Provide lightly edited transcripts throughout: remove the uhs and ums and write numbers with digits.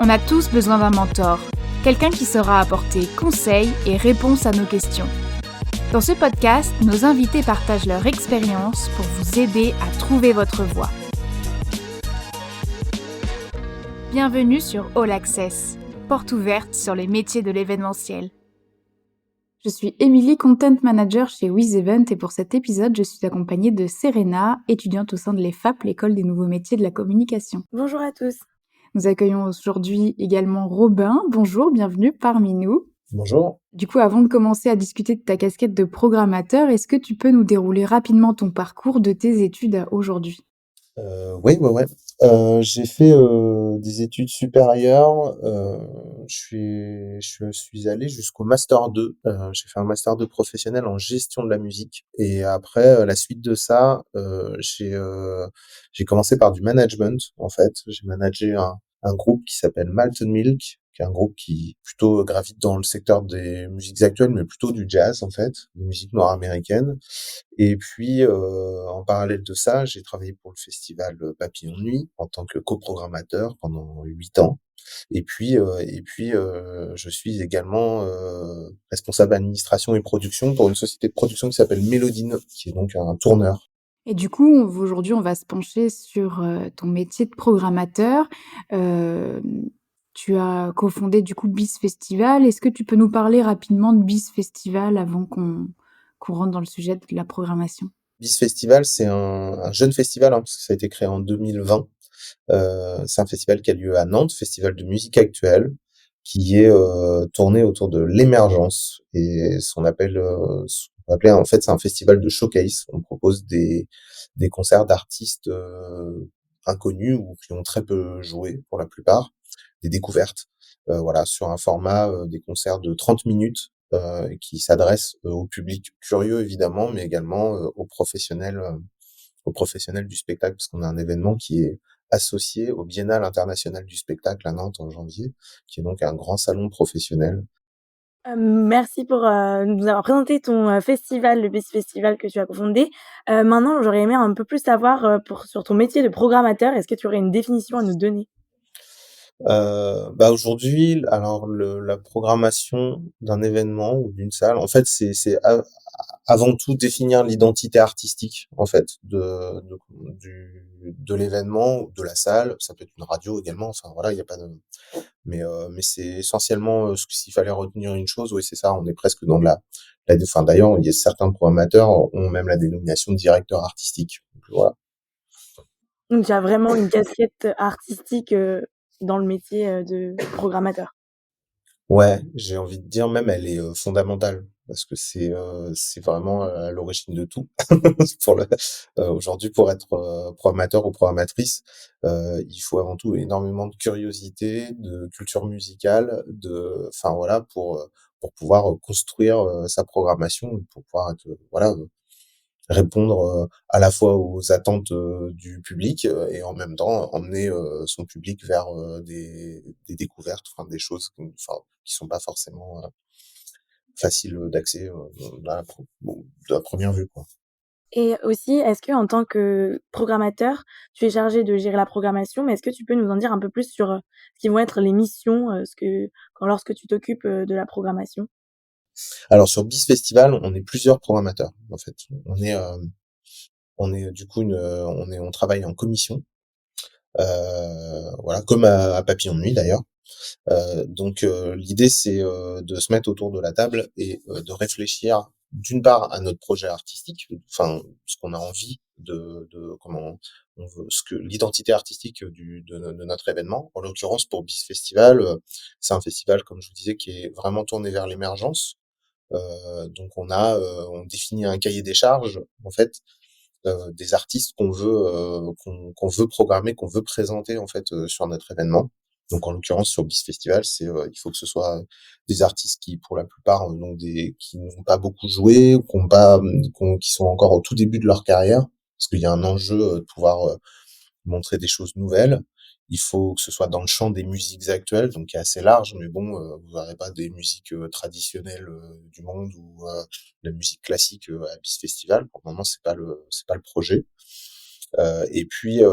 On a tous besoin d'un mentor, quelqu'un qui saura apporter conseils et réponses à nos questions. Dans ce podcast, nos invités partagent leur expérience pour vous aider à trouver votre voie. Bienvenue sur All Access, porte ouverte sur les métiers de l'événementiel. Je suis Émilie, Content Manager chez WizEvent et pour cet épisode, je suis accompagnée de Serena, étudiante au sein de l'EFAP, l'école des nouveaux métiers de la communication. Bonjour à tous. Nous accueillons aujourd'hui également Robin. Bonjour, bienvenue parmi nous. Bonjour. Du coup, avant de commencer à discuter de ta casquette de programmateur, est-ce que tu peux nous dérouler rapidement ton parcours de tes études à aujourd'hui ? Oui. J'ai fait des études supérieures. Je suis allé jusqu'au master 2. J'ai fait un master 2 professionnel en gestion de la musique. Et après, la suite de ça, j'ai commencé par du management, en fait. J'ai managé un groupe qui s'appelle Malt Milk, qui est un groupe qui plutôt gravite dans le secteur des musiques actuelles, mais plutôt du jazz, en fait, des musiques noires américaines. Et puis, en parallèle de ça, j'ai travaillé pour le festival Papillon de Nuit en tant que coprogrammateur pendant 8 ans. Et puis, je suis également responsable administration et production pour une société de production qui s'appelle Mélodine, qui est donc un tourneur. Et du coup, aujourd'hui, on va se pencher sur ton métier de programmateur. Tu as cofondé du coup BIS Festival. Est-ce que tu peux nous parler rapidement de BIS Festival avant qu'on rentre dans le sujet de la programmation ? BIS Festival, c'est un jeune festival, parce que ça a été créé en 2020. C'est un festival qui a lieu à Nantes, festival de musique actuelle, qui est tourné autour de l'émergence et ce qu'on appelle en fait, c'est un festival de showcase. On propose des concerts d'artistes inconnus ou qui ont très peu joué pour la plupart, des découvertes, voilà, sur un format des concerts de 30 minutes qui s'adressent au public curieux évidemment, mais également aux professionnels du spectacle, parce qu'on a un événement qui est associé au Biennale international du spectacle à Nantes en janvier, qui est donc un grand salon professionnel. Merci pour nous avoir présenté ton festival, le BIS Festival que tu as cofondé. Maintenant, j'aurais aimé un peu plus savoir sur ton métier de programmateur. Est-ce que tu aurais une définition à nous donner ? Aujourd'hui, alors la programmation d'un événement ou d'une salle, en fait, c'est avant tout définir l'identité artistique, en fait, de l'événement ou de la salle. Ça peut être une radio également. Enfin voilà, il y a pas de, mais c'est essentiellement s'il fallait retenir une chose, oui, c'est ça. On est presque dans de enfin d'ailleurs, il y a certains programmateurs ont même la dénomination de directeur artistique. Donc, voilà. Donc tu as vraiment une casquette artistique dans le métier de programmateur. Ouais, j'ai envie de dire même elle est fondamentale parce que c'est vraiment à l'origine de tout. Pour aujourd'hui, pour être programmateur ou programmatrice, il faut avant tout énormément de curiosité, de culture musicale, enfin voilà, pour pouvoir construire sa programmation, pour pouvoir être voilà, répondre à la fois aux attentes du public et en même temps emmener son public vers des découvertes, enfin des choses qui sont pas forcément faciles d'accès de la première vue, quoi. Et aussi, est-ce que en tant que programmateur, tu es chargé de gérer la programmation, mais est-ce que tu peux nous en dire un peu plus sur ce qui vont être les missions lorsque tu t'occupes de la programmation ? Alors sur BIS Festival, on est plusieurs programmateurs en fait. On est du coup on travaille en commission, voilà, comme à Papillon de Nuit d'ailleurs. Donc l'idée c'est de se mettre autour de la table et de réfléchir d'une part à notre projet artistique, enfin ce qu'on a envie de comment on veut, ce que l'identité artistique de notre événement. En l'occurrence pour BIS Festival, c'est un festival comme je vous disais qui est vraiment tourné vers l'émergence. Donc on définit un cahier des charges en fait des artistes qu'on veut programmer, qu'on veut présenter en fait sur notre événement. Donc en l'occurrence sur BIS Festival, il faut que ce soit des artistes qui pour la plupart qui n'ont pas beaucoup joué, ou qui sont encore au tout début de leur carrière, parce qu'il y a un enjeu de pouvoir montrer des choses nouvelles. Il faut que ce soit dans le champ des musiques actuelles, donc qui est assez large, mais bon, vous n'aurez pas des musiques traditionnelles du monde ou la musique classique à BIS Festival. Pour le moment, c'est pas le projet. Et puis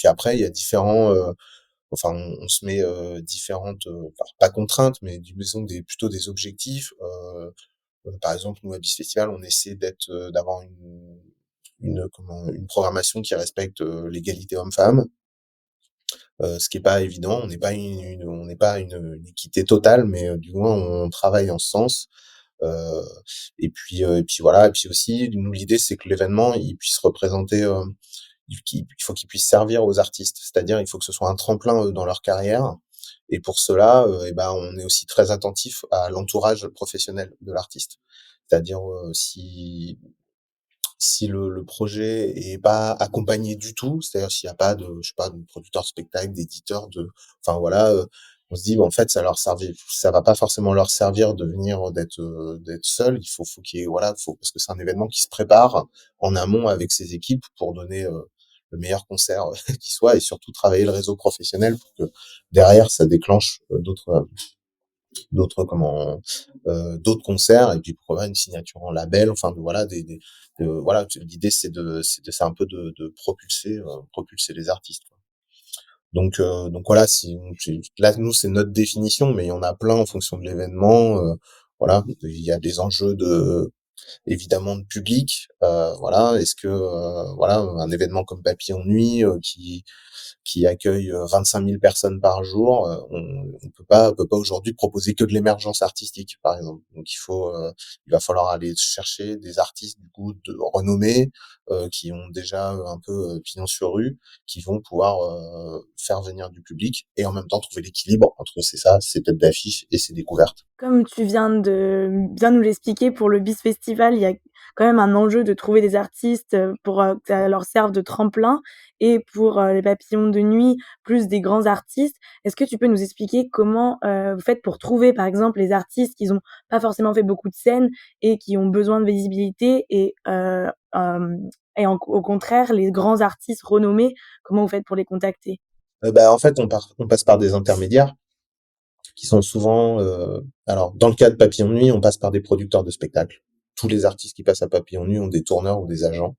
après, il y a enfin, on se met différentes, enfin, pas contraintes, mais disons plutôt des objectifs. Par exemple, nous à Biz Festival, on essaie d'avoir une programmation qui respecte l'égalité homme-femme. Ce qui est pas évident. On n'est pas une équité totale, mais du moins on travaille en ce sens. Euh, et puis voilà. Et puis aussi, nous l'idée c'est que l'événement il puisse représenter, il faut qu'il puisse servir aux artistes. C'est-à-dire il faut que ce soit un tremplin dans leur carrière. Et pour cela, eh ben on est aussi très attentif à l'entourage professionnel de l'artiste. C'est-à-dire si le projet est pas accompagné du tout, c'est-à-dire s'il y a pas de, je sais pas, de producteur de spectacle, d'éditeur, enfin voilà, on se dit, bah, en fait, ça va pas forcément leur servir de venir d'être seul. Faut qu'il y ait, voilà, parce que c'est un événement qui se prépare en amont avec ses équipes pour donner le meilleur concert qui soit et surtout travailler le réseau professionnel pour que derrière ça déclenche d'autres concerts et puis pourquoi pas une signature en label, enfin voilà voilà, l'idée c'est un peu de propulser les artistes, quoi. Donc voilà, si là nous c'est notre définition, mais il y en a plein en fonction de l'événement. Voilà, il y a des enjeux de évidemment de public. Voilà, est-ce que voilà, un événement comme Papillon Nuit qui accueille 25 000 personnes par jour, on peut pas aujourd'hui proposer que de l'émergence artistique, par exemple. Donc il va falloir aller chercher des artistes du coup de renommée, qui ont déjà un peu pignon sur rue, qui vont pouvoir faire venir du public et en même temps trouver l'équilibre entre ces têtes d'affiche et ces découvertes. Comme tu viens de bien nous l'expliquer, pour le BIS Festival, il y a quand même un enjeu de trouver des artistes, pour, que ça leur serve de tremplin, et pour, les papillons de nuit, plus des grands artistes. Est-ce que tu peux nous expliquer comment, vous faites pour trouver, par exemple, les artistes qui ont pas forcément fait beaucoup de scènes et qui ont besoin de visibilité, et au contraire, les grands artistes renommés, comment vous faites pour les contacter? Bah, en fait, on passe par des intermédiaires qui sont souvent, alors dans le cas de Papillon Nuit, on passe par des producteurs de spectacles. Tous les artistes qui passent à Papillon Nuit ont des tourneurs ou des agents.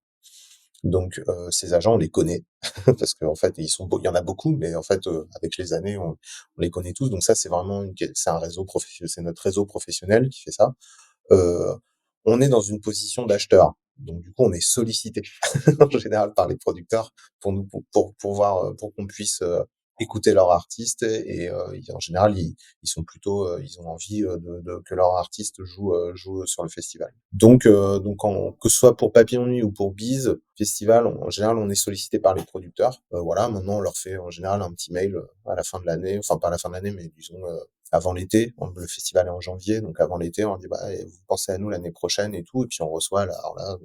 Donc ces agents, on les connaît parce qu'en fait, il y en a beaucoup, mais en fait, avec les années, on les connaît tous. Donc ça, c'est un réseau professionnel, c'est notre réseau professionnel qui fait ça. Euh, on est dans une position d'acheteur. Donc du coup, on est sollicité en général par les producteurs pour voir pour qu'on puisse écouter leur artiste en général ils sont plutôt ils ont envie que leur artiste joue sur le festival. Que ce soit pour Papillon Nuit ou pour Bise Festival, en général on est sollicité par les producteurs. Voilà, maintenant on leur fait en général un petit mail à la fin de l'année, enfin pas à la fin de l'année, mais disons avant l'été. Le festival est en janvier, donc avant l'été, on leur dit bah vous pensez à nous l'année prochaine et tout, et puis on reçoit là, alors là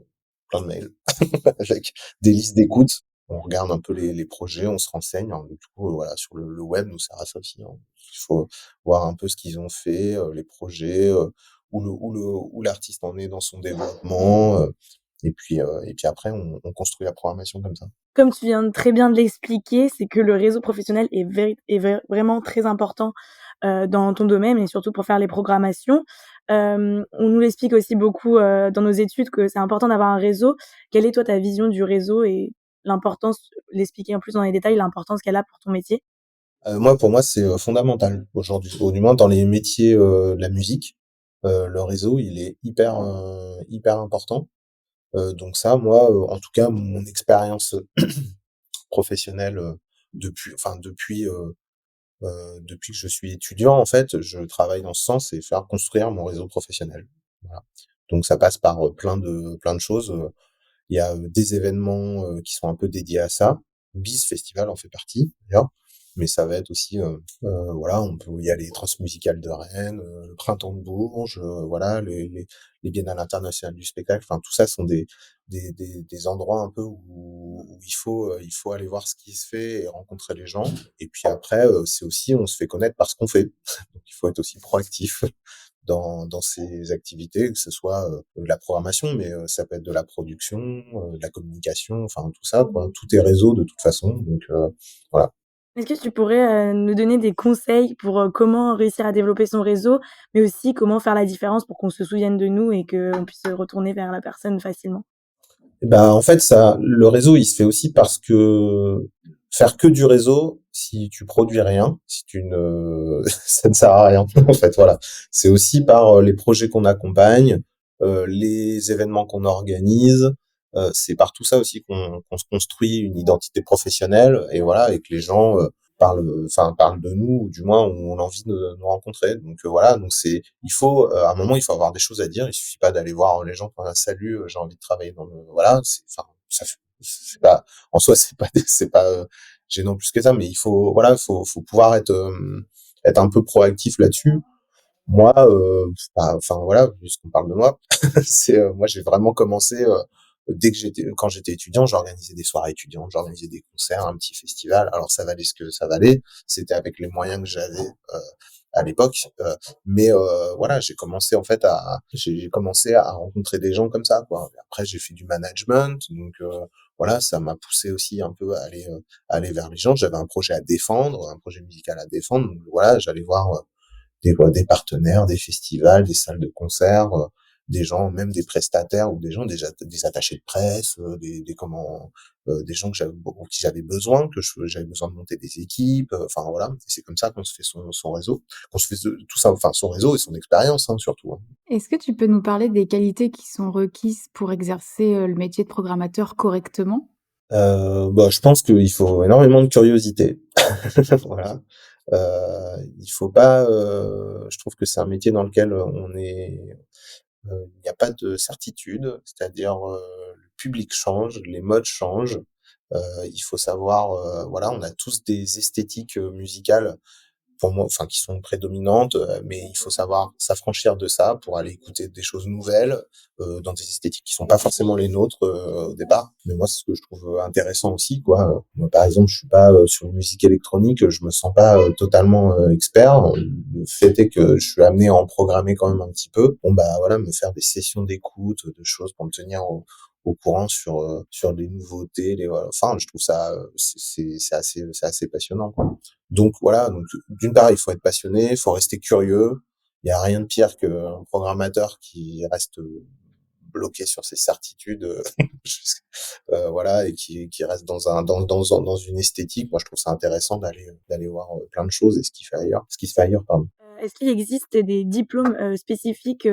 plein de mails avec des listes d'écoute. On regarde un peu les projets, on se renseigne. Alors, du coup, voilà, sur le web, nous sert à ça aussi, hein. Il faut voir un peu ce qu'ils ont fait, les projets, où l'artiste en est dans son développement, et puis après, on construit la programmation comme ça. Comme tu viens très bien de l'expliquer, c'est que le réseau professionnel est vraiment très important, dans ton domaine, et surtout pour faire les programmations. On nous l'explique aussi beaucoup, dans nos études, que c'est important d'avoir un réseau. Quelle est toi ta vision du réseau et l'expliquer en plus dans les détails, l'importance qu'elle a pour ton métier? Pour moi, c'est fondamental aujourd'hui, au du moins dans les métiers de la musique. Le réseau, il est hyper important. Donc ça, moi, en tout cas, mon expérience professionnelle depuis que je suis étudiant, en fait, je travaille dans ce sens et faire construire mon réseau professionnel. Voilà. Donc ça passe par plein de choses. Il y a des événements qui sont un peu dédiés à ça. Biz Festival en fait partie, d'ailleurs. Mais ça va être aussi, voilà, il y a les Transmusicales de Rennes, le Printemps de Bourges, voilà, les Biennales internationales du spectacle. Enfin, tout ça sont des endroits un peu où il faut aller voir ce qui se fait et rencontrer les gens. Et puis après, c'est aussi, on se fait connaître par ce qu'on fait. Donc il faut être aussi proactif dans ces activités, que ce soit de la programmation, mais ça peut être de la production, de la communication, enfin tout ça, quoi. Tout est réseau de toute façon, donc voilà. Est-ce que tu pourrais, nous donner des conseils pour, comment réussir à développer son réseau, mais aussi comment faire la différence pour qu'on se souvienne de nous et qu'on puisse se retourner vers la personne facilement? Et ben en fait, le réseau, il se fait aussi parce que faire que du réseau, si tu produis rien, si tu ne ça ne sert à rien en fait, voilà. C'est aussi par les projets qu'on accompagne, les événements qu'on organise, c'est par tout ça aussi qu'on se construit une identité professionnelle et voilà, et que les gens parlent de nous, ou du moins ont envie de nous rencontrer. Donc voilà, donc il faut à un moment il faut avoir des choses à dire. Il suffit pas d'aller voir les gens pour un salut, j'ai envie de travailler dans le voilà, c'est pas en soi c'est pas gênant plus que ça, mais il faut voilà, faut pouvoir être un peu proactif là-dessus. Moi, enfin voilà, puisqu'on parle de moi, moi j'ai vraiment commencé quand j'étais étudiant, j'organisais des soirées étudiantes, j'organisais des concerts, un petit festival. Alors ça valait ce que ça valait, c'était avec les moyens que j'avais à l'époque, mais voilà, j'ai commencé à rencontrer des gens comme ça, quoi. Après j'ai fait du management, donc voilà, ça m'a poussé aussi un peu à aller vers les gens. J'avais un projet à défendre, un projet musical à défendre, donc voilà, j'allais voir des partenaires, des festivals, des salles de concert, des gens, même des prestataires ou des gens, des attachés de presse, des gens pour qui j'avais besoin, j'avais besoin de monter des équipes, enfin voilà. Et c'est comme ça qu'on se fait son réseau, qu'on se fait tout ça, enfin son réseau et son expérience hein, surtout. Hein. Est-ce que tu peux nous parler des qualités qui sont requises pour exercer, le métier de programmateur correctement? Bah, je pense qu'il faut énormément de curiosité. Voilà. Il faut pas. Je trouve que c'est un métier dans lequel il n'y a pas de certitude, c'est-à-dire le public change, les modes changent. Il faut savoir, voilà, on a tous des esthétiques musicales pour moi, enfin qui sont prédominantes, mais il faut savoir s'affranchir de ça pour aller écouter des choses nouvelles dans des esthétiques qui sont pas forcément les nôtres au départ. Mais moi, c'est ce que je trouve intéressant aussi, quoi. Moi, par exemple, je suis pas sur une musique électronique, je me sens pas totalement expert. Le fait est que je suis amené à en programmer quand même un petit peu. Bon bah voilà, me faire des sessions d'écoute, de choses pour me tenir au courant sur les nouveautés, voilà. Enfin, je trouve ça c'est assez passionnant, quoi. Donc voilà, donc d'une part, il faut être passionné, il faut rester curieux. Il y a rien de pire qu'un programmateur qui reste bloqué sur ses certitudes, voilà, et qui reste dans une esthétique. Moi, je trouve ça intéressant d'aller voir plein de choses et ce qui se fait ailleurs, pardon. Est-ce qu'il existe des diplômes, spécifiques,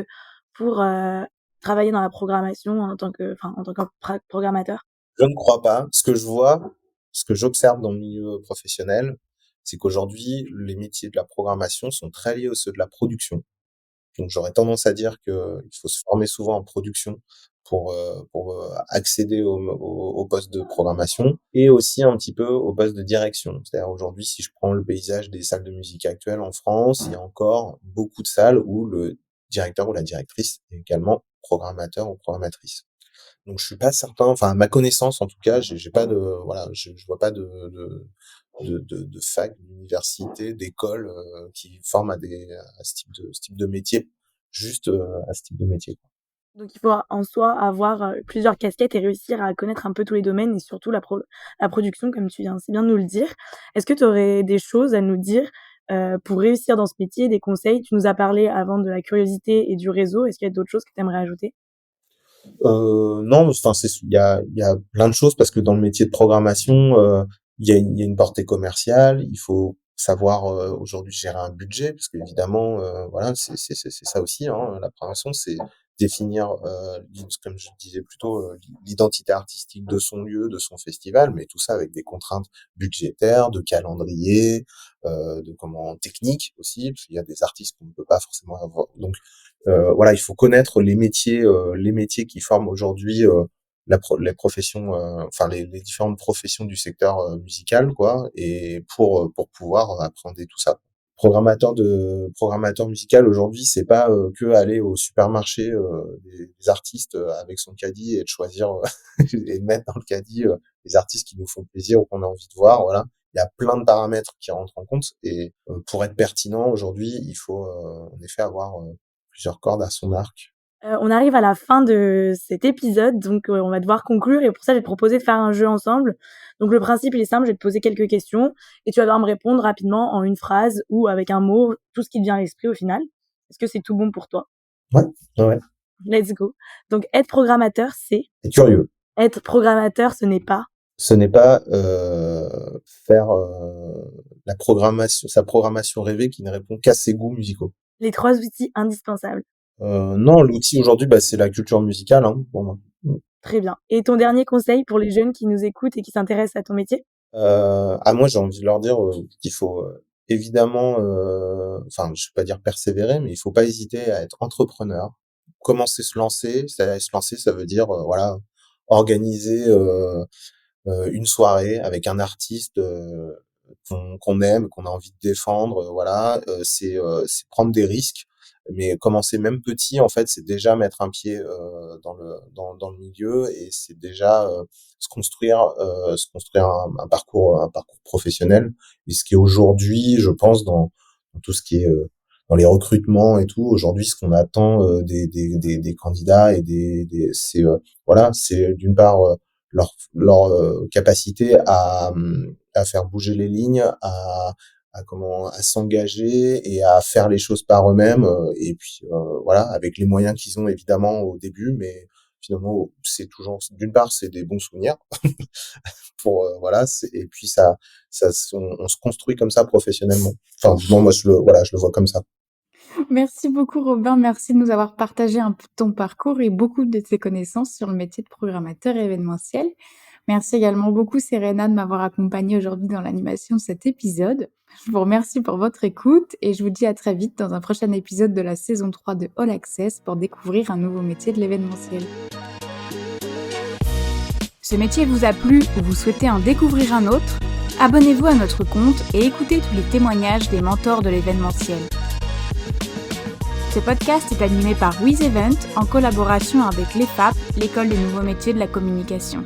pour, travailler dans la programmation en tant que programmateur? Je ne crois pas. Ce que j'observe dans le milieu professionnel, c'est qu'aujourd'hui, les métiers de la programmation sont très liés aux ceux de la production. Donc j'aurais tendance à dire qu'il faut se former souvent en production pour accéder au poste de programmation et aussi un petit peu au poste de direction. C'est-à-dire aujourd'hui, si je prends le paysage des salles de musique actuelles en France, il y a encore beaucoup de salles où le directeur ou la directrice est également programmateur ou programmatrice. Donc je suis pas certain, enfin à ma connaissance en tout cas, j'ai pas de voilà, je vois pas de fac, d'université, d'école qui forment à ce type de métier, juste à ce type de métier. Quoi. Donc il faut en soi avoir, plusieurs casquettes et réussir à connaître un peu tous les domaines et surtout la production comme tu viens si bien de nous le dire. Est-ce que tu aurais des choses à nous dire, pour réussir dans ce métier, des conseils? Tu nous as parlé avant de la curiosité et du réseau. Est-ce qu'il y a d'autres choses que tu aimerais ajouter? Non, enfin il y a plein de choses parce que dans le métier de programmation, il y a une portée commerciale. Il faut savoir aujourd'hui gérer un budget parce qu'évidemment, voilà, c'est ça aussi. Hein, la programmation, c'est définir, comme je disais plus tôt, l'identité artistique de son lieu, de son festival, mais tout ça avec des contraintes budgétaires, de calendrier, de comment techniques aussi, parce qu'il y a des artistes qu'on ne peut pas forcément avoir. Donc voilà, il faut connaître les métiers qui forment aujourd'hui les professions, enfin les différentes professions du secteur musical, quoi, et pour pouvoir appréhender tout ça. Programmateur musical aujourd'hui, c'est pas que aller au supermarché des artistes avec son caddie et de choisir et de mettre dans le caddie les artistes qui nous font plaisir ou qu'on a envie de voir. Voilà, il y a plein de paramètres qui rentrent en compte et pour être pertinent aujourd'hui, il faut en effet avoir plusieurs cordes à son arc. On arrive à la fin de cet épisode, donc on va devoir conclure et pour ça, je vais te proposer de faire un jeu ensemble. Donc le principe, il est simple, je vais te poser quelques questions et tu vas devoir me répondre rapidement en une phrase ou avec un mot, tout ce qui te vient à l'esprit au final. Est-ce que c'est tout bon pour toi? Ouais, ouais. Let's go. Donc être programmateur, c'est C'est curieux. être programmateur, ce n'est pas Ce n'est pas faire sa programmation rêvée qui ne répond qu'à ses goûts musicaux. Les 3 outils indispensables. Non, l'outil aujourd'hui, c'est la culture musicale, hein, pour moi. Très bien. Et ton dernier conseil pour les jeunes qui nous écoutent et qui s'intéressent à ton métier? Moi, j'ai envie de leur dire qu'il faut évidemment, je vais pas dire persévérer, mais il faut pas hésiter à être entrepreneur. Commencer se lancer, ça veut dire organiser une soirée avec un artiste qu'on aime, qu'on a envie de défendre. C'est prendre des risques, mais commencer même petit, en fait, c'est déjà mettre un pied dans le milieu et c'est déjà se construire un parcours professionnel. Et ce qui est aujourd'hui, je pense, dans tout ce qui est dans les recrutements et tout, aujourd'hui, ce qu'on attend des candidats et c'est d'une part leur capacité à faire bouger les lignes, à s'engager et à faire les choses par eux-mêmes, et puis avec les moyens qu'ils ont évidemment au début, mais finalement c'est toujours, d'une part, c'est des bons souvenirs pour et puis on se construit comme ça professionnellement. Enfin, bon, moi je le vois comme ça. Merci beaucoup Robin, merci de nous avoir partagé un peu ton parcours et beaucoup de tes connaissances sur le métier de programmateur événementiel. Merci également beaucoup Serena de m'avoir accompagnée aujourd'hui dans l'animation de cet épisode. Je vous remercie pour votre écoute et je vous dis à très vite dans un prochain épisode de la saison 3 de All Access pour découvrir un nouveau métier de l'événementiel. Ce métier vous a plu ou vous souhaitez en découvrir un autre? Abonnez-vous à notre compte et écoutez tous les témoignages des mentors de l'événementiel. Ce podcast est animé par WizEvent en collaboration avec l'EFAP, l'École des nouveaux métiers de la communication.